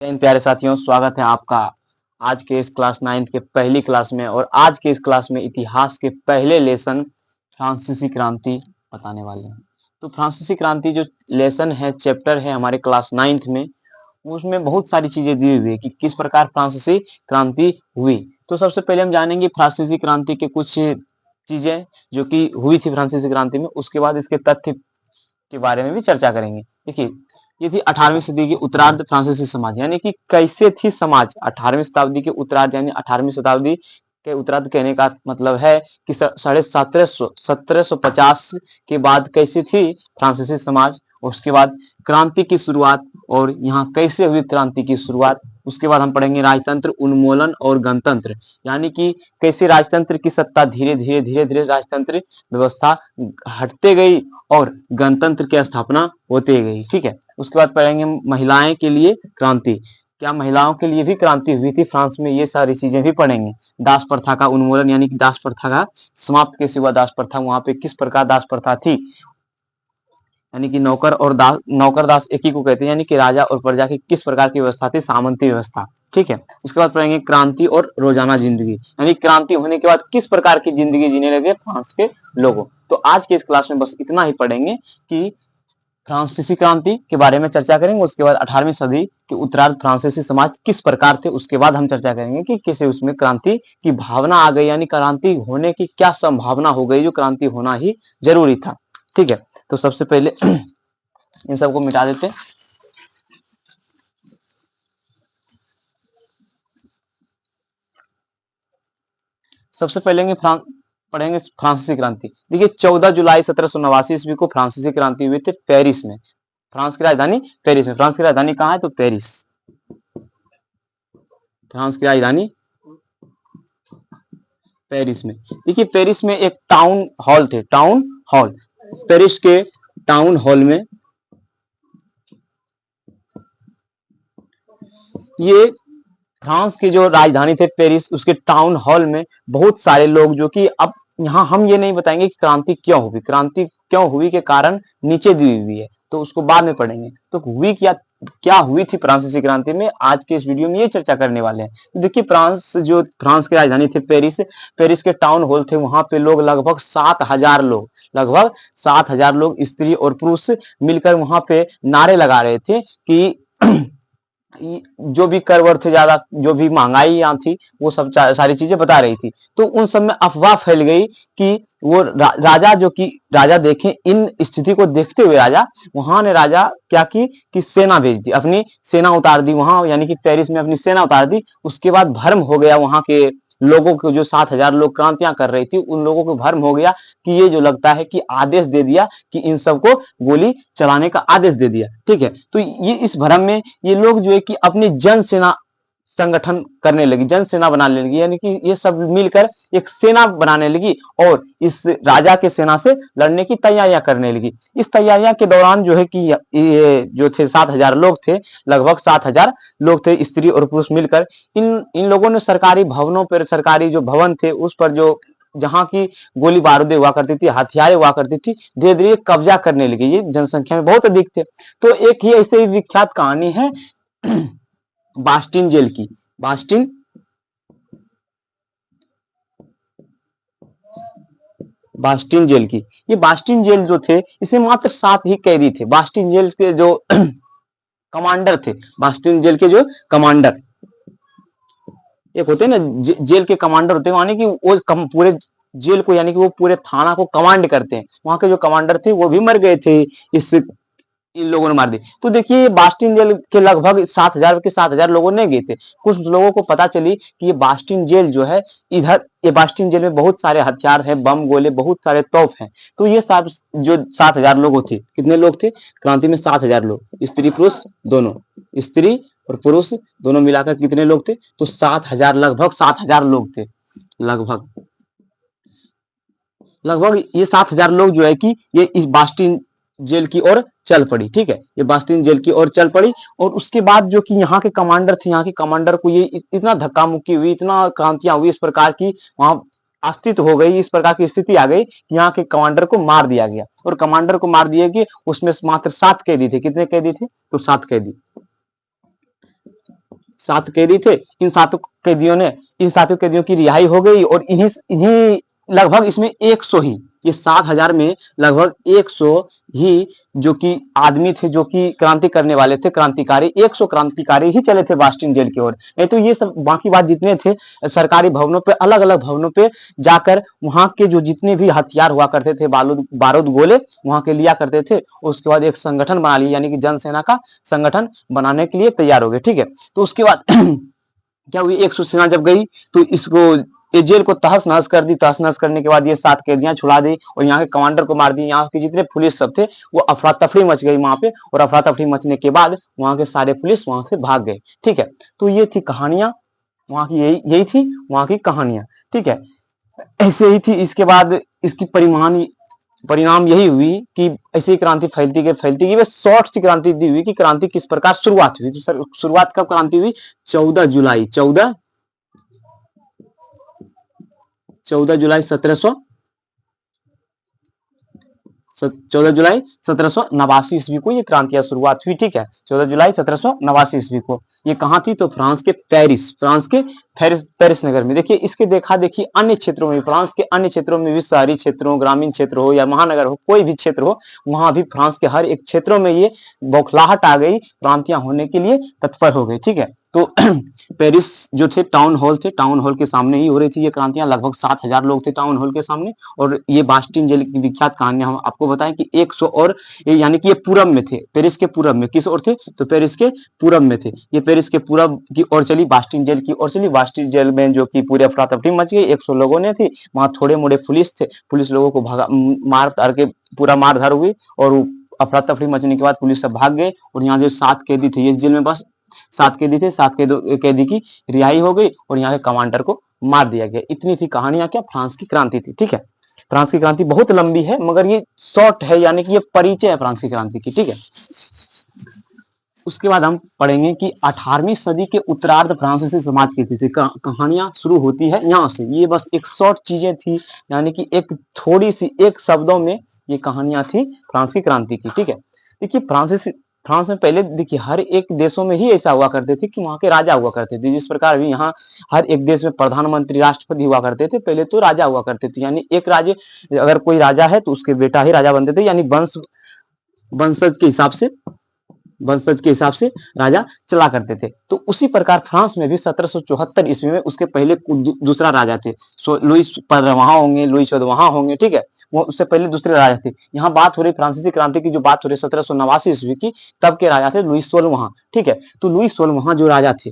प्यारे साथियों, स्वागत है आपका आज के इस क्लास 9 के पहली क्लास में। और आज के इस क्लास में इतिहास के पहले लेसन फ्रांसीसी क्रांति बताने वाले हैं। तो फ्रांसीसी क्रांति जो लेसन है, चैप्टर है हमारे क्लास 9 में, उसमें बहुत सारी चीजें दी हुई है कि किस प्रकार फ्रांसीसी क्रांति हुई। तो सबसे पहले हम जानेंगे फ्रांसीसी क्रांति के कुछ चीजें जो कि हुई थी फ्रांसीसी क्रांति में। उसके बाद इसके तथ्य के बारे में भी चर्चा करेंगे। देखिए, ये थी 18वीं सदी की उत्तरार्ध फ्रांसीसी समाज, यानी कि कैसे थी समाज 18वीं शताब्दी के उत्तरार्ध, यानी 18वीं शताब्दी के उत्तरार्ध कहने का मतलब है कि 1750 के बाद कैसी थी फ्रांसीसी समाज। उसके बाद क्रांति की शुरुआत और यहाँ कैसे हुई क्रांति की शुरुआत। उसके बाद हम पढ़ेंगे राजतंत्र, उन्मूलन और गणतंत्र, यानी कि कैसे राजतंत्र की सत्ता धीरे धीरे राजतंत्र व्यवस्था हटते गई और गणतंत्र की स्थापना होती गई। ठीक है। उसके बाद पढ़ेंगे महिलाएं के लिए क्रांति, क्या महिलाओं के लिए भी क्रांति हुई थी फ्रांस में, ये सारी चीजें भी पढ़ेंगे। दास प्रथा का उन्मूलन, यानी कि दास प्रथा का समाप्त कैसे हुआ, दास प्रथा वहां पे किस प्रकार दास प्रथा थी, यानी कि नौकर और दास, नौकर दास एक ही को कहते हैं, यानी कि राजा और प्रजा की किस प्रकार की व्यवस्था थी, सामंती व्यवस्था। ठीक है। उसके बाद पढ़ेंगे क्रांति और रोजाना जिंदगी, यानी क्रांति होने के बाद किस प्रकार की जिंदगी जीने लगे फ्रांस के लोगों। तो आज के इस क्लास में बस इतना ही पढ़ेंगे कि फ्रांसीसी क्रांति के बारे में चर्चा करेंगे। उसके बाद 18वीं सदी के उत्तरार्ध फ्रांसीसी समाज किस प्रकार थे, उसके बाद हम चर्चा करेंगे कि कैसे उसमें क्रांति की भावना आ गई, यानी क्रांति होने की क्या संभावना हो गई, जो क्रांति होना ही जरूरी था। ठीक है। तो सबसे पहले इन सबको मिटा देते हैं। सबसे पहले पढ़ेंगे फ्रांसीसी क्रांति। देखिए, 14 जुलाई 1789 ईस्वी को फ्रांसीसी क्रांति हुई थी पेरिस में। फ्रांस की राजधानी पेरिस में। फ्रांस की राजधानी कहाँ है, तो पेरिस। फ्रांस की राजधानी पेरिस में। देखिए, पेरिस में एक टाउन हॉल थे, टाउन हॉल। पेरिस के टाउन हॉल में ये फ्रांस की जो राजधानी थे पेरिस, उसके टाउन हॉल में बहुत सारे लोग, जो कि अब यहाँ हम ये नहीं बताएंगे कि क्रांति क्यों हुई, क्रांति क्यों हुई के कारण नीचे दी हुई है, तो उसको बाद में पढ़ेंगे। तो हुई क्या हुई थी फ्रांसीसी क्रांति में, आज के इस वीडियो में ये चर्चा करने वाले हैं। तो देखिए, फ्रांस की राजधानी थी पेरिस, पेरिस के टाउन हॉल थे, वहां पे लोग लगभग 7,000 लोग, लगभग 7,000 लोग स्त्री और पुरुष मिलकर वहां पे नारे लगा रहे थे कि जो भी कर वर्थ ज्यादा, जो भी महंगाई यहाँ थी, वो सब सारी चीजें बता रही थी। तो उन सब में अफवाह फैल गई कि वो राजा, जो कि राजा देखें, इन स्थिति को देखते हुए राजा, वहां ने राजा क्या की कि सेना भेज दी, अपनी सेना उतार दी वहां, यानी कि पेरिस में अपनी सेना उतार दी। उसके बाद भ्रम हो गया वहां के लोगों को, जो 7,000 लोग क्रांतियां कर रही थी, उन लोगों को भ्रम हो गया कि ये जो लगता है कि आदेश दे दिया कि इन सबको गोली चलाने का आदेश दे दिया। ठीक है। तो ये इस भ्रम में ये लोग जो है कि अपनी जन सेना संगठन करने लगी, जन सेना बनाने लगी, यानी कि ये सब मिलकर एक सेना बनाने लगी और इस राजा के सेना से लड़ने की तैयारियां करने लगी। इस तैयारियां के दौरान जो है कि ये जो थे 7,000 लोग थे, लगभग 7,000 लोग थे, स्त्री और पुरुष मिलकर, इन लोगों ने सरकारी भवनों पर, सरकारी जो भवन थे उस पर, जो जहां की गोली बारूदें हुआ करती थी, हथियारें हुआ करती थी, धीरे धीरे कब्जा करने लगी। ये जनसंख्या में बहुत अधिक थे। तो एक ही ऐसे ही विख्यात कहानी है बास्टिन जेल की। बास्टिन जेल की। ये बास्टिन जेल जो थे, इसमें मात्र 7 ही कैदी थे। बास्टिन जेल के जो कमांडर थे, बास्टिन जेल के जो कमांडर, एक होते हैं ना जेल के कमांडर होते हैं, यानी कि वो पूरे जेल को, यानी कि वो पूरे थाना को कमांड करते हैं। वहां के जो कमांडर थे वो भी मर गए थे, इस इन लोगों ने मार दी। तो देखिए, बास्टिन जेल के लगभग 7,000 लोगों नहीं गए थे। कुछ लोगों को पता चली कि ये बास्टिन जेल जो है, इधर ये बास्टिन जेल में बहुत सारे हथियार हैं, बम गोले, बहुत सारे तोप हैं। तो ये सब जो 7,000 लोग थे, कितने लोग थे क्रांति में, 7,000 लोग, स्त्री पुरुष दोनों, स्त्री और पुरुष दोनों मिलाकर कितने लोग थे, तो 7,000, लगभग 7,000 लोग थे। लगभग लगभग ये 7,000 लोग जो है कि ये इस बास्टिन जेल की ओर चल पड़ी। ठीक है। ये बास्टिन जेल की ओर चल पड़ी और उसके बाद जो कि यहाँ के कमांडर थे, यहाँ के कमांडर को ये इतना धक्का मुक्की हुई, इतना क्रांतियां हुई, इस प्रकार की वहां अस्तित्व हो गई, इस प्रकार की स्थिति आ गई कि यहाँ के कमांडर को मार दिया गया। और कमांडर को मार दिया कि उसमें मात्र 7 कैदी थे। कितने कैदी थे, तो 7 कैदी। 7 कैदी थे। इन सातों कैदियों की रिहाई हो गई और इन्हीं इन्हीं लगभग इसमें 100 ही, ये 7,000 में लगभग 100 ही जो कि आदमी थे, जो कि क्रांति करने वाले थे, क्रांतिकारी 100 क्रांतिकारी ही चले थे बास्टिन जेल की ओर। नहीं तो ये सब बाकी बात जितने थे सरकारी भवनों पे, अलग अलग भवनों पे जाकर वहां के जो जितने भी हथियार हुआ करते थे, बारूद बारूद गोले वहां के लिया करते थे। उसके बाद एक संगठन बना लिया, यानी कि जनसेना का संगठन बनाने के लिए तैयार हो गए। ठीक है, तो उसके बाद क्या हुई, 100 सेना जब गई तो इसको ये जेल को तहस नहस कर दी। तहस नहस करने के बाद ये 7 कैदियां छुड़ा दी और यहाँ के कमांडर को मार दी। यहाँ के जितने पुलिस सब थे वो अफरा तफरी मच गई वहां पे, और अफरा तफरी मचने के बाद वहां के सारे पुलिस वहां से भाग गए। ठीक है, तो ये थी कहानियां वहां की, यही थी वहां की कहानियां। ठीक है, ऐसे ही थी। इसके बाद इसकी परिणाम यही हुई कि ऐसी क्रांति फैलती गई। बस शॉर्ट सी क्रांति दी हुई कि क्रांति किस प्रकार शुरुआत हुई। तो सर शुरुआत कब क्रांति हुई? 14 जुलाई 1789 ईस्वी को ये क्रांतियां शुरुआत हुई। ठीक है, 14 जुलाई 1789 ईस्वी को। ये कहां थी? तो फ्रांस के पेरिस नगर में। देखिए इसके देखा देखी अन्य क्षेत्रों में, फ्रांस के अन्य क्षेत्रों में भी, शहरी क्षेत्रों, ग्रामीण क्षेत्र हो या महानगर हो, कोई भी क्षेत्र हो, वहां भी फ्रांस के हर एक क्षेत्रों में ये बौखलाहट आ गई, क्रांतियां होने के लिए तत्पर हो गई। ठीक है, तो पेरिस जो थे टाउन हॉल थे, टाउन हॉल के सामने ही हो रही थी ये क्रांतियां। लगभग 7,000 लोग थे टाउन हॉल के सामने। और ये बास्टिन जेल की विख्यात कहानियां हम आपको बताएं कि 100 और यानी कि ये पूरब में थे, पेरिस के पूरब में। किस ओर थे? तो पेरिस के पूरब में थे। ये पेरिस के पूरब की ओर चली, बास्टिन जेल की ओर चली। बास्टिन जेल में जो कि पूरे अफरा तफरी मच गई, 100 लोगों ने थी वहां। थोड़े मोड़े पुलिस थे, पुलिस लोगों को भगा मार धार के पूरा मार धार हुई और अफरा तफरी मचने के बाद पुलिस सब भाग गए। और यहाँ जो 7 कैदी थे, इस जेल में बस 7 कैदी थे, 7 कैदी की रिहाई हो गई और यहाँ के कमांडर को मार दिया गया। इतनी थी कहानियां, क्या फ्रांस की क्रांति थी। ठीक है, फ्रांस की क्रांति बहुत लंबी है मगर ये शॉर्ट है, यानी कि ये परिचय है फ्रांस की क्रांति की। ठीक है, उसके बाद हम पढ़ेंगे कि 18वीं सदी के उत्तरार्ध फ्रांसीसी समाज की थी। कहानियां शुरू होती है यहाँ से। ये बस एक शॉर्ट चीजें थी, यानी कि एक थोड़ी सी एक शब्दों में ये कहानियां थी फ्रांस की क्रांति की। ठीक है, देखिए फ्रांस में पहले देखिए हर एक देशों में ही ऐसा हुआ करते थे कि वहां के राजा हुआ करते थे। जिस प्रकार भी यहाँ हर एक देश में प्रधानमंत्री राष्ट्रपति हुआ करते थे, पहले तो राजा हुआ करते थे। यानी एक राज्य अगर कोई राजा है तो उसके बेटा ही राजा बनते थे, यानी वंशज के हिसाब से राजा चला करते थे। तो उसी प्रकार फ्रांस में भी 1774 ईस्वी में उसके पहले दूसरा राजा थे। लुईस 15 वहां होंगे, लुईस 14 वहां होंगे। ठीक है, वो उससे पहले दूसरे राजा थे। यहाँ बात हो रही फ्रांसीसी क्रांति की, जो बात हो रही 1789 ईस्वी की, तब के राजा थे लुईस 16 वहां। ठीक है, तो लुईस 16 वहां जो राजा थे,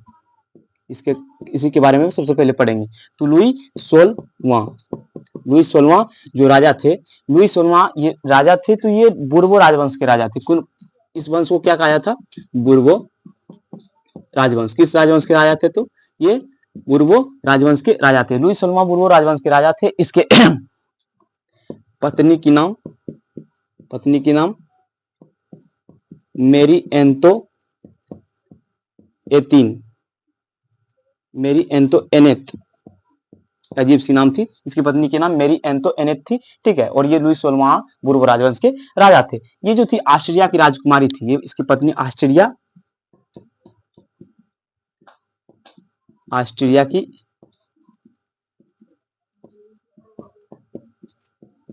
इसी के बारे में सबसे पहले पढ़ेंगे। तो लुईस 16 जो राजा थे, लुईस 16 ये राजा थे। तो ये बुर्बो राजवंश के राजा थे। कुल इस वंश को क्या कहा जाता? बुर्बो राजवंश। किस राजवंश के राजा थे? तो ये बुर्बो राजवंश के राजा थे। लुईस 16 बुर्बो राजवंश के राजा थे। इसके पत्नी की नाम मेरी एंतोइनेट, अजीब सी नाम थी। इसकी पत्नी के नाम मेरी एंतोइनेट थी। ठीक है, और ये लुईस 16 बुर्बो राजवंश के राजा थे। ये जो थी ऑस्ट्रिया की राजकुमारी थी। ये इसकी पत्नी ऑस्ट्रिया की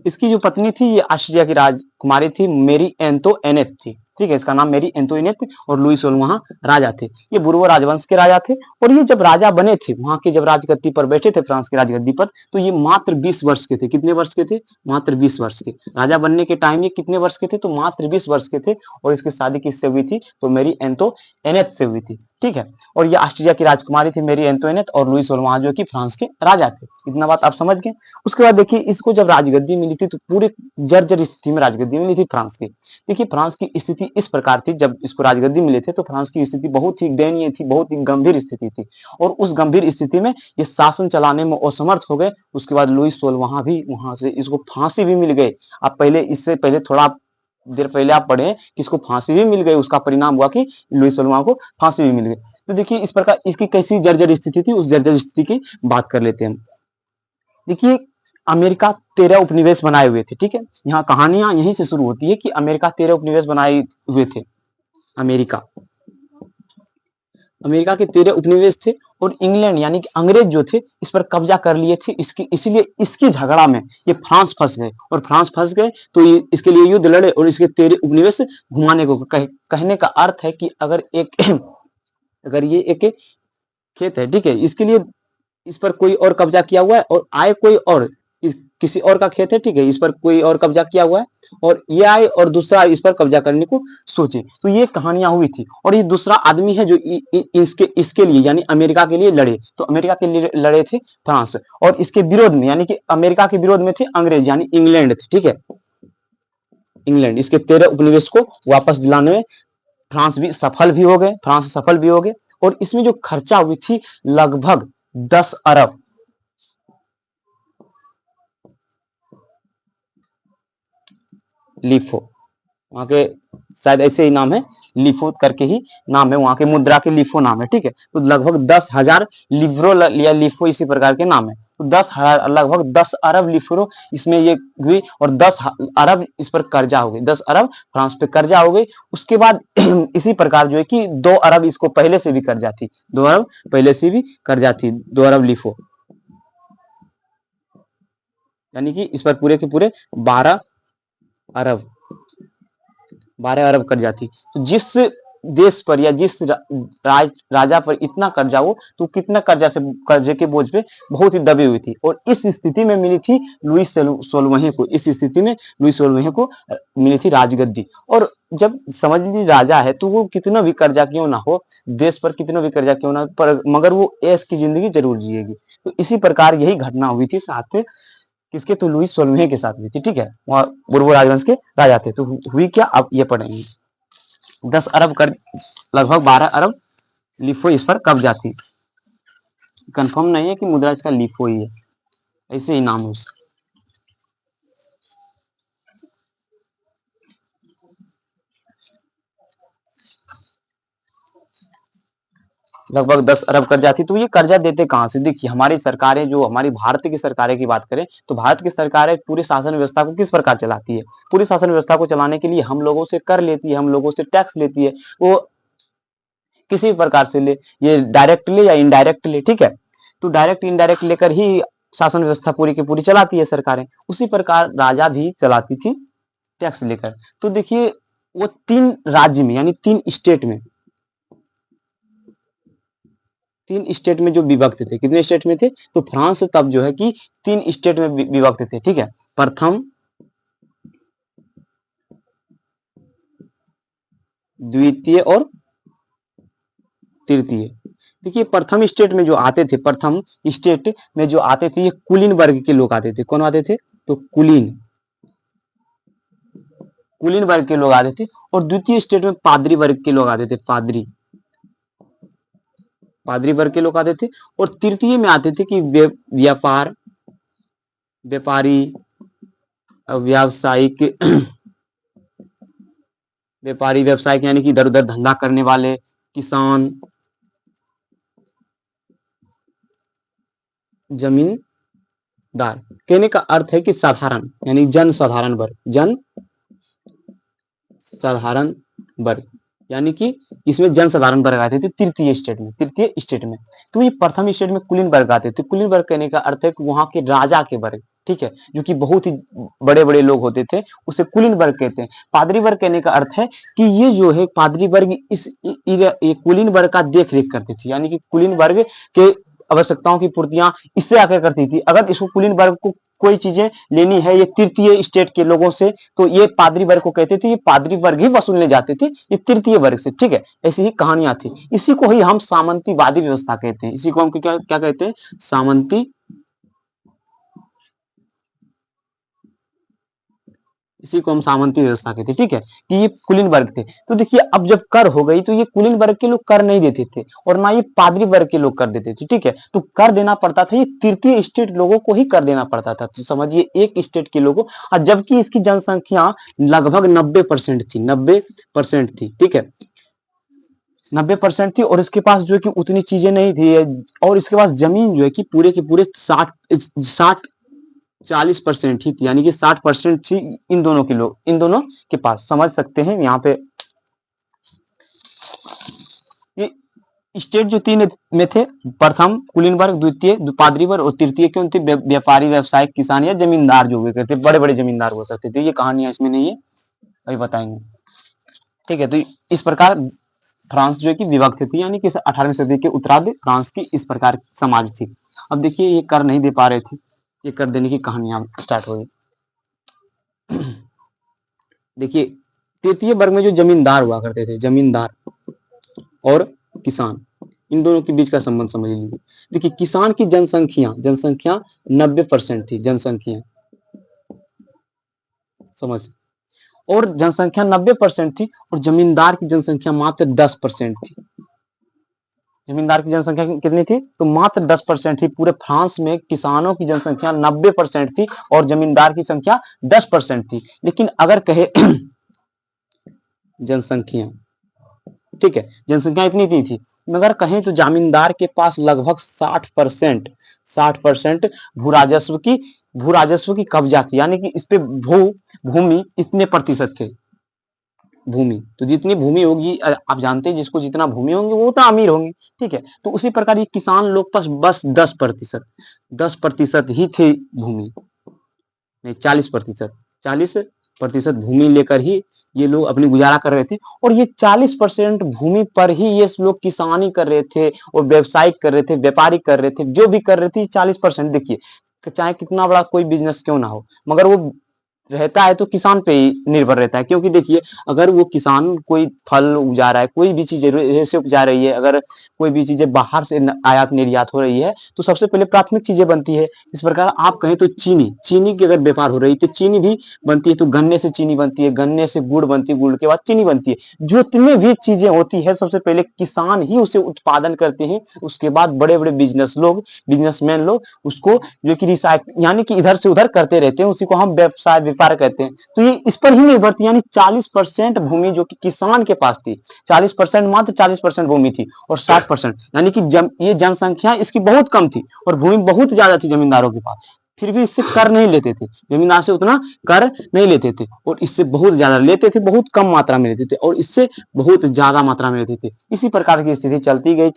इसकी जो पत्नी थी ये ऑस्ट्रिया की राजकुमारी थी, मेरी एंतोइनेट थी। ठीक है, इसका नाम मेरी एंतोइनेट थी और लुईस 16 वहां राजा थे। ये बुर्बो राजवंश के राजा थे। और ये जब राजा बने थे, वहां के जब राजगद्दी पर बैठे थे, फ्रांस की राजगद्दी पर, तो ये मात्र 20 वर्ष के थे। कितने वर्ष के थे? मात्र 20 वर्ष के। राजा बनने के टाइम ये कितने वर्ष के थे? तो मात्र 20 वर्ष के थे। और इसकी शादी किससे हुई थी? तो मेरी एंतोइनेट से हुई थी। ठीक है, और ये ऑस्ट्रिया की राजकुमारी थी मेरी एंतोइनेट, और लुईस 16 जो कि फ्रांस के राजा थे। इतना बात आप समझ गए। उसके बाद देखिए इसको जब राजगद्दी मिली थी तो पूरे जर्जर स्थिति में राजगद्दी मिली थी फ्रांस की। देखिए फ्रांस की स्थिति इस प्रकार थी, जब इसको राजगद्दी मिले थे तो फ्रांस की स्थिति बहुत ही दयनीय थी, बहुत ही गंभीर स्थिति थी। और उस गंभीर स्थिति में ये शासन चलाने में असमर्थ हो गए। उसके बाद लुईस 16 वहां से इसको फांसी भी मिल गई। आप पहले इससे पहले थोड़ा देर पहले आप पढ़े कि इसको फांसी भी मिल गई। उसका परिणाम हुआ कि लुईस 16 को फांसी भी मिल गई। तो देखिए इस प्रकार इसकी कैसी जर्जर स्थिति थी, उस जर्जर स्थिति की बात कर लेते हैं। देखिए अमेरिका 13 उपनिवेश बनाए हुए थे। ठीक है, यहाँ कहानियां यहीं से शुरू होती है कि अमेरिका 13 उपनिवेश बनाए हुए थे। अमेरिका अमेरिका के 13 उपनिवेश थे और इंग्लैंड यानी कि अंग्रेज जो थे इस पर कब्जा कर लिए थे। इसीलिए इसकी झगड़ा में ये फ्रांस फंस गए, और फ्रांस फंस गए तो ये इसके लिए युद्ध लड़े और इसके 13 उपनिवेश घुमाने को कहने का अर्थ है कि अगर अगर ये एक खेत है, ठीक है, इसके लिए इस पर कोई और कब्जा किया हुआ है और आए कोई और, किसी और का खेत है, ठीक है, इस पर कोई और कब्जा किया हुआ है और ये आए और दूसरा इस पर कब्जा करने को सोचे, तो ये कहानियां हुई थी। और ये दूसरा आदमी है जो इसके लिए यानी अमेरिका के लिए लड़े, तो अमेरिका के लिए लड़े थे फ्रांस, और इसके विरोध में यानी कि अमेरिका के विरोध में थे अंग्रेज यानी इंग्लैंड थे, ठीक है, इंग्लैंड। इसके 13 उपनिवेश को वापस दिलाने में फ्रांस सफल भी हो गए। और इसमें जो खर्चा हुई थी लगभग 10 अरब लिफो, वहां के शायद ऐसे ही नाम है, लिफो करके ही नाम है, वहां के मुद्रा के लिफो नाम है, ठीक है। तो लगभग 10,000 लिब्रो या लिफो इसी प्रकार के नाम है। तो 10,000 लगभग 10 अरब लिफ्रो इसमें ये हुई और 10 अरब इस पर कर्जा हो गई, 10 अरब फ्रांस पे कर्जा हो गई। उसके बाद इसी प्रकार जो है कि 2 अरब इसको पहले से भी कर्जा थी, 2 अरब पहले से भी कर्जा थी, 2 अरब लिफो, यानी कि इस पर पूरे के पूरे 12 अरब कर्जा थी। तो जिस देश पर या जिस राजा पर इतना कर्जा हो तो कितना कर्जे के बोझ पे बहुत ही दबी हुई थी। और इस स्थिति में मिली थी लुई 16वें को, इस स्थिति में लुई 16वें को मिली थी राजगद्दी। और जब समझ लीजिए राजा है तो वो कितना भी कर्जा क्यों ना हो, देश पर कितना भी कर्जा क्यों ना, पर मगर वो ऐश की जिंदगी जरूर जिएगी। तो इसी प्रकार यही घटना हुई थी साथ में किसके, तो लुई 16वें के साथ हुई थी, ठीक है, वहां बुर्बो राजवंश के राजा थे। तो हुई क्या, अब ये पढ़ेंगे। 10 अरब कर लगभग 12 अरब लिफो इस पर कब्जा थी। कंफर्म नहीं है कि मुद्रा इसका लिफो ही है, ऐसे ही नाम है उसका। लगभग 10 अरब कर्जा थी। तो ये कर्जा देते कहां से, देखिए हमारी सरकारें, जो हमारी भारत की सरकारें की बात करें तो भारत की सरकारें पूरी शासन व्यवस्था को किस प्रकार चलाती है, पूरी शासन व्यवस्था को चलाने के लिए हम लोगों से कर लेती है, हम लोगों से टैक्स लेती है। वो किसी प्रकार से ले, ये डायरेक्ट ले या इनडायरेक्ट ले, ठीक है, तो डायरेक्ट इनडायरेक्ट लेकर ही शासन व्यवस्था पूरी की पूरी चलाती है सरकारें। उसी प्रकार राजा भी चलाती थी टैक्स लेकर। तो देखिए वो 3 राज्य में यानी 3 स्टेट में, 3 स्टेट में जो विभक्त थे, कितने स्टेट में थे, तो फ्रांस तब जो है कि 3 स्टेट में विभक्त थे, ठीक है, प्रथम, द्वितीय और तृतीय। देखिए प्रथम स्टेट में जो आते थे, प्रथम स्टेट में जो आते थे ये कुलीन वर्ग के लोग आते थे। कौन आते थे, तो कुलीन वर्ग के लोग आते थे। और द्वितीय स्टेट में पादरी वर्ग के लोग आते थे, पादरी वर्ग के लोग आते थे। और तृतीय में आते थे कि व्यापारी, व्यावसायिक व्यावसायिक यानी कि इधर उधर धंधा करने वाले, किसान, जमींदार। कहने का अर्थ है कि साधारण यानी जन साधारण वर्ग, यानी कि इसमें जन साधारण वर्ग आते थे तृतीय स्टेट में। तो ये प्रथम स्टेट में कुलीन वर्ग आते थे। कुलीन वर्ग कहने का अर्थ है कि वहां के राजा के वर्ग, ठीक है, जो कि बहुत ही बड़े बड़े लोग होते थे, उसे कुलीन वर्ग कहते हैं। पादरी वर्ग कहने का अर्थ है कि ये जो है पादरी वर्ग इस कुलीन वर्ग का देख रेख करते थे, यानी कि कुलीन वर्ग के आवश्यकताओं की पूर्तियां इससे आकर करती थी। अगर इसको कुलीन वर्ग को कोई चीजें लेनी है ये तृतीय स्टेट के लोगों से, तो ये पादरी वर्ग को कहते थे, ये पादरी वर्ग ही वसूलने जाते थे ये तृतीय वर्ग से, ठीक है। ऐसी ही कहानियां थी। इसी को ही हम सामंतीवादी व्यवस्था कहते हैं। इसी को हम क्या क्या कहते हैं, सामंती, इसी को हम सामंती व्यवस्था कहते हैं, ठीक है, कि ये कुलीन वर्ग थे। तो देखिए अब जब कर हो गई तो ये कुलीन वर्ग के लोग कर नहीं देते थे और ना ये पादरी वर्ग के लोग कर देते थे, ठीक है। तो कर देना पड़ता था ये तृतीय स्टेट लोगों को ही कर देना पड़ता था। तो समझिए एक स्टेट के लोगों, और जबकि इसकी जनसंख्या लगभग 90% थी, 90% थी, ठीक है, 90% थी। और इसके पास जो है कि उतनी चीजें नहीं थी, और इसके पास जमीन जो है कि पूरे के पूरे 40% ही थी, यानी कि 60% थी इन दोनों के पास। समझ सकते हैं यहाँ पे ये स्टेट जो तीन में थे, प्रथम कुलीनवर्ग, द्वितीय पादरी वर्ग और तृतीय कौन थे? व्यापारी, व्यवसायिक, किसान या जमींदार जो हुए करते, बड़े बड़े जमींदार हुआ करते थे। ये कहानियां इसमें नहीं है, अभी बताएंगे। ठीक है, तो इस प्रकार फ्रांस जो है कि विभक्त थी, यानी कि 18वीं सदी के उत्तरार्ध फ्रांस की इस प्रकार समाज थी। अब देखिए ये कर नहीं दे पा रहे थे, ये कर देने की कहानियां स्टार्ट हो गई। देखिए तृतीय वर्ग में जो जमींदार हुआ करते थे, जमींदार और किसान, इन दोनों के बीच का संबंध समझ लीजिए। देखिए किसान की जनसंख्या 90% थी, जनसंख्या समझ, और जनसंख्या 90% थी, और जमींदार की जनसंख्या मात्र 10% थी। जमींदार की जनसंख्या कितनी थी? तो मात्र 10% थी। पूरे फ्रांस में किसानों की जनसंख्या 90% थी और जमींदार की संख्या 10% थी। लेकिन अगर कहे जनसंख्या, ठीक है, जनसंख्या इतनी नहीं थी, मगर कहें तो जमींदार के पास लगभग 60% भू राजस्व की कब्जा थी, यानी कि इस पे भूमि इतने प्रतिशत थे। भूमि तो जितनी भूमि होगी, आप जानते हैं जिसको जितना भूमि होंगे वो उतना अमीर होंगे। ठीक है, तो उसी प्रकार ये किसान लोग पास बस 10% ही थे भूमि, नहीं 40% भूमि लेकर ही ये लोग अपनी गुजारा कर रहे थे। और ये 40% भूमि पर ही ये लोग किसानी कर रहे थे और व्यवसायिक कर रहे थे, व्यापारी कर रहे थे, जो भी कर रहे थे 40%। देखिए चाहे कितना बड़ा कोई बिजनेस क्यों ना हो, मगर वो रहता है तो किसान पे ही निर्भर रहता है। क्योंकि देखिए अगर वो किसान कोई फल उपजा रहा है, कोई भी चीज ऐसे उपजा रही है, अगर कोई भी चीजें बाहर से आयात निर्यात हो रही है, तो सबसे पहले प्राथमिक चीजें बनती है। इस प्रकार आप कहें तो चीनी की अगर व्यापार हो रही है तो चीनी भी बनती है, तो गन्ने से चीनी बनती है, गन्ने से गुड़ बनती है, गुड़ के बाद चीनी बनती है। जितनी भी चीजें होती है सबसे पहले किसान ही उसे उत्पादन करते हैं। उसके बाद बड़े बड़े बिजनेसमैन लोग उसको जो कि रिसाइकिल यानी कि इधर से उधर करते रहते हैं, उसी को हम व्यवसाय व्यापार कहते हैं। तो ये इस पर ही निर्भर थी, यानी 40% भूमि जो कि किसान के पास थी, 40% मात्र 40% भूमि थी, और 60% यानी कि ये जनसंख्या इसकी बहुत कम थी और भूमि बहुत ज्यादा थी जमींदारों के पास। फिर भी इससे कर नहीं लेते थे, जमींदार से उतना कर नहीं लेते थे, और इससे बहुत ज्यादा लेते थे, बहुत कम मात्रा में लेते थे, और इससे बहुत ज्यादा मात्रा में लेते थे। इसी प्रकार की स्थिति चलती गई।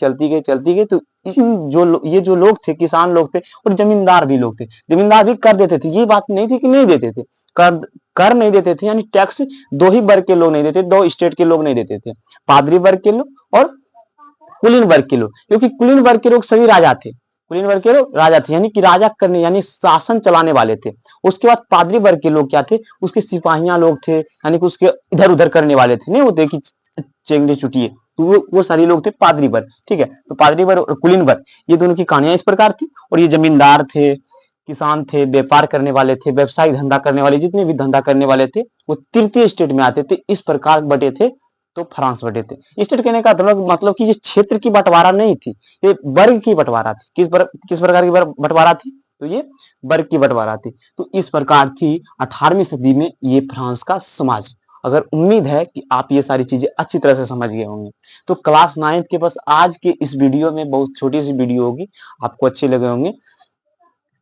तो ये जो लोग थे, किसान लोग थे और जमींदार भी लोग थे। जमींदार भी कर देते थे, ये बात नहीं थी कि नहीं देते थे, कर नहीं देते थे, यानी टैक्स दो ही वर्ग के लोग नहीं देते, दो स्टेट के लोग नहीं देते थे, पादरी वर्ग के लोग और कुलीन वर्ग के लोग। क्योंकि कुलीन वर्ग के लोग सभी राजा थे, कुलीन वर्ग के लोग राजा थे, यानी कि राजा करने यानी शासन चलाने वाले थे। उसके बाद पादरी वर्ग के लोग क्या थे? उसके सिपाहियां लोग थे, यानी कि उसके इधर उधर करने वाले थे, नहीं होते कि चेंगड़े चुटिए, तो वो सारे लोग थे पादरी वर्ग। ठीक है, तो पादरी वर्ग और कुलीन वर्ग ये दोनों की कहानियां इस प्रकार थी। और ये जमींदार थे, किसान थे, व्यापार करने वाले थे, व्यवसायिक धंधा करने वाले, जितने भी धंधा करने वाले थे वो तृतीय स्टेट में आते थे। इस प्रकार बटे थे तो फ्रांस बटे थे। स्टेट कहने का मतलब कि ये क्षेत्र की बंटवारा नहीं थी, ये वर्ग की बंटवारा थी। किस प्रकार की बंटवारा थी? तो ये वर्ग की बंटवारा थी। तो इस प्रकार थी 18वीं सदी में ये फ्रांस का समाज। अगर उम्मीद है कि आप ये सारी चीजें अच्छी तरह से समझ गए होंगे। तो क्लास 9 के बस आज के इस वीडियो में, बहुत छोटी सी वीडियो होगी, आपको अच्छे लगे होंगे।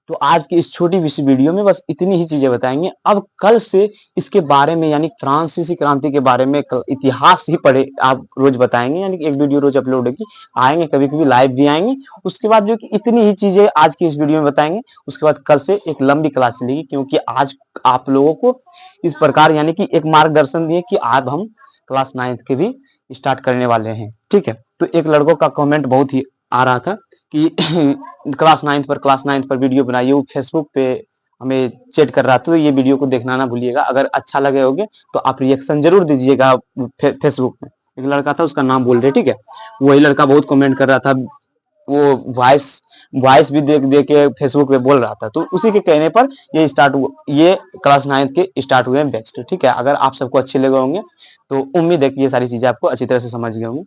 तो आज की इस छोटी सी वीडियो में बस इतनी ही चीजें बताएंगे। अब कल से इसके बारे में, यानी फ्रांसीसी क्रांति के बारे में इतिहास ही पढ़े आप रोज बताएंगे, यानी कि एक वीडियो रोज अपलोड होगी, आएंगे, कभी कभी लाइव भी आएंगे। उसके बाद जो कि इतनी ही चीजें आज की इस वीडियो में बताएंगे। उसके बाद कल से एक लंबी क्लास चलेगी, क्योंकि आज आप लोगों को इस प्रकार यानी कि एक मार्गदर्शन दिए कि आज हम क्लास 9 के भी स्टार्ट करने वाले हैं। ठीक है, तो एक लड़कों का कमेंट बहुत ही आ रहा था कि क्लास 9 पर वीडियो बनाइए, वो फेसबुक पे हमें चैट कर रहा था। तो ये वीडियो को देखना ना भूलिएगा। अगर अच्छा लगे होगे तो आप रिएक्शन जरूर दीजिएगा फेसबुक में। एक लड़का था, उसका नाम बोल रहे, ठीक है, वही लड़का बहुत कमेंट कर रहा था, वो वॉइस भी दे के फेसबुक पे बोल रहा था। तो उसी के कहने पर ये क्लास 9 के स्टार्ट हुए हैं बैच। ठीक है, अगर आप सबको अच्छे लगे होंगे तो उम्मीद है कि ये सारी चीजें आपको अच्छी तरह से समझ गए होंगे।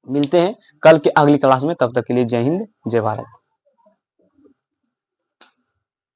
मिलते हैं कल के अगली क्लास में, तब तक के लिए जय हिंद, जय भारत।